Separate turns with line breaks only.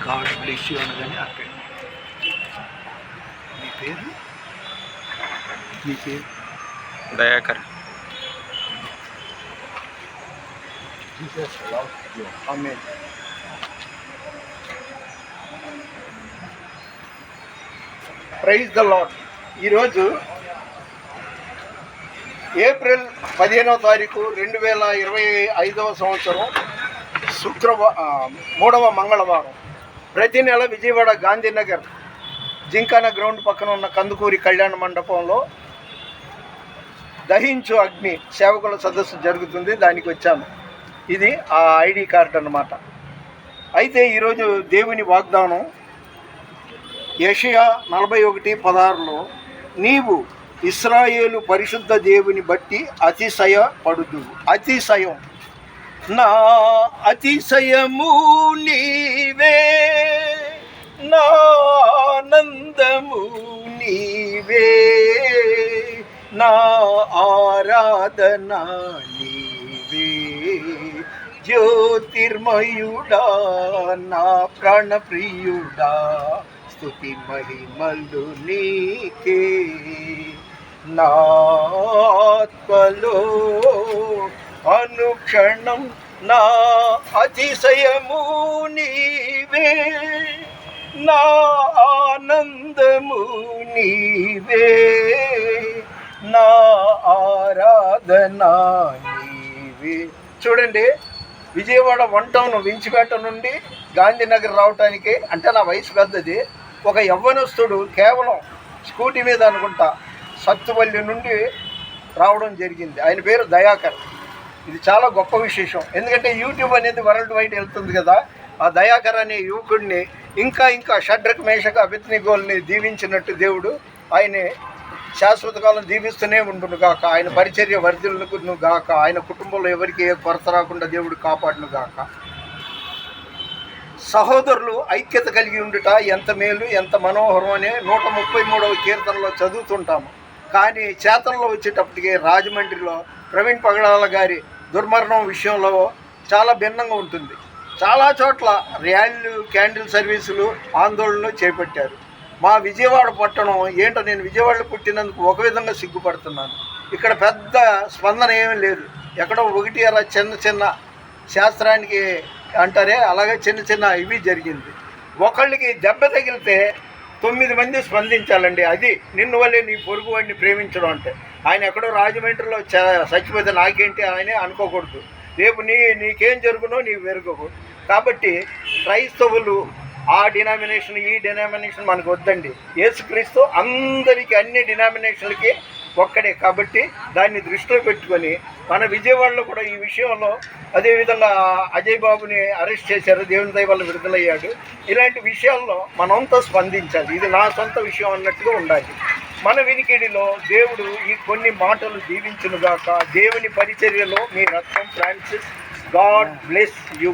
God bless you అనగానే అక్కడ మీ పేరు
Dayakar.
Amen. Praise the lord. ఈరోజు ఏప్రిల్ 15వ తారీఖు 2025 సంవత్సరం మూడవ మంగళవారం. ప్రతి నెల విజయవాడ గాంధీనగర్ జింకాన గ్రౌండ్ పక్కన ఉన్న కందుకూరి కళ్యాణ మండపంలో దహించు అగ్ని సేవకుల సదస్సు జరుగుతుంది. దానికి వచ్చాము. ఇది ఆ ఐడి కార్డు అన్నమాట. అయితే ఈరోజు దేవుని వాగ్దానం యెషయా 41:16లో నీవు ఇశ్రాయేలు పరిశుద్ధ దేవుని బట్టి అతిశయపడుదు. అతిశయం, నా అతిశయము నీవే, నా ఆనందము నీవే, నా ఆరాధన నీవే, జ్యోతిర్మయుడా నా ప్రాణప్రియుడా, స్తుతి మహిమలు నీకే, నా ఆత్మలో అనుక్షణం నా అతిశయము నీవే, నా ఆనందము నీవే, నా ఆరాధన నీవే. చూడండి, విజయవాడ 1 టౌన్ వించిపేట నుండి గాంధీనగర్ రావటానికి, అంటే నా వయసు పెద్దది, ఒక యవ్వనస్తుడు కేవలం స్కూటీ మీద అనుకుంటా సత్తువల్లి నుండి రావడం జరిగింది. ఆయన పేరు దయాకర్. ఇది చాలా గొప్ప విశేషం. ఎందుకంటే యూట్యూబ్ అనేది వరల్డ్ వైడ్ వెళ్తుంది కదా. ఆ దయాకర్ అనే యువకుడిని ఇంకా షడ్రక్ మేషక్ అబేద్నెగోల్ని దీవించినట్టు దేవుడు ఆయన శాశ్వత కాలం దీవిస్తూనే ఉండును గాక. ఆయన పరిచర్య వర్ధిల్లును గాక. ఆయన కుటుంబంలో ఎవరికి ఏ కొరత రాకుండా దేవుడు కాపాడును గాక. సహోదరులు ఐక్యత కలిగి ఉండుట ఎంత మేలు, ఎంత మనోహరం అనే 133వ కీర్తనలో చదువుతుంటాము. కానీ చేతల్లో వచ్చేటప్పటికి రాజమండ్రిలో ప్రవీణ్ పగడాల గారి దుర్మరణం విషయంలో చాలా భిన్నంగా ఉంటుంది. చాలా చోట్ల ర్యాలీలు, క్యాండిల్ సర్వీసులు, ఆందోళనలు చేపట్టారు. మా విజయవాడ పట్టణం ఏంటో, నేను విజయవాడలో పుట్టినందుకు ఒక విధంగా సిగ్గుపడుతున్నాను. ఇక్కడ పెద్ద స్పందన ఏమీ లేదు. ఎక్కడో ఒకటి అలా చిన్న శాస్త్రానికి అంటారే, అలాగే చిన్న ఇవి జరిగింది. ఒకళ్ళకి దెబ్బ తగిలితే 9 మంది స్పందించాలండి. అది నిన్ను వల్లే నీ పొరుగు వాడిని ప్రేమించడం అంటే. ఆయన ఎక్కడో రాజమండ్రిలో చచ్చిపోతే నాకేంటి ఆయనే అనుకోకూడదు. రేపు నీకేం జరుగునో నీకు వెరగవు. కాబట్టి క్రైస్తవులు ఆ డినామినేషన్ ఈ డినామినేషన్ మనకు వద్దండి. యేసుక్రీస్తు అందరికీ, అన్ని డినామినేషన్లకి ఒక్కడే. కాబట్టి దాన్ని దృష్టిలో పెట్టుకొని మన విజయవాడలో కూడా ఈ విషయంలో అదేవిధంగా అజయ్ బాబుని అరెస్ట్ చేశారు. దేవుని దయ వల్ల విడుదలయ్యాడు. ఇలాంటి విషయాల్లో మనంతా స్పందించాలి. ఇది నా సొంత విషయం అన్నట్టుగా ఉండాలి. మన వినికిడిలో దేవుడు ఈ కొన్ని మాటలు దీవించునుగాక. దేవుని పరిచర్యలో మీ రత్నం ఫ్రాన్సిస్. God bless you.